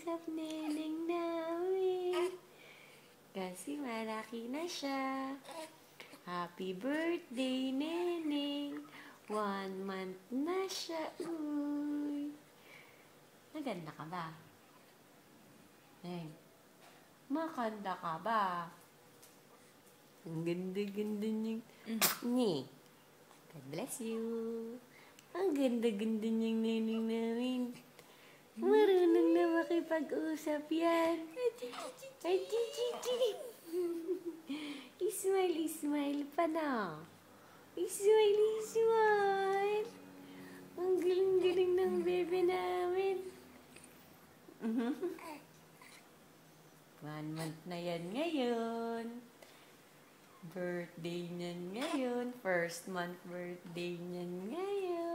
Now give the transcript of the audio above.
kausap neneng namin. Kasi malaki na siya. Happy birthday, neneng. 1 month na siya. Uy. Naganda ka ba? Makanda ka ba? Ang ganda-ganda niyang... Ni. God bless you. Ang ganda-ganda niyang neneng namin. Marunong na makipag-usap yan. Ay, chichichi. Ismile, ismile pa na. Ismile, ismile. Ang galing-galing ng bebe namin. 1 month na yan ngayon. Birthday niyan ngayon. First month birthday niyan ngayon.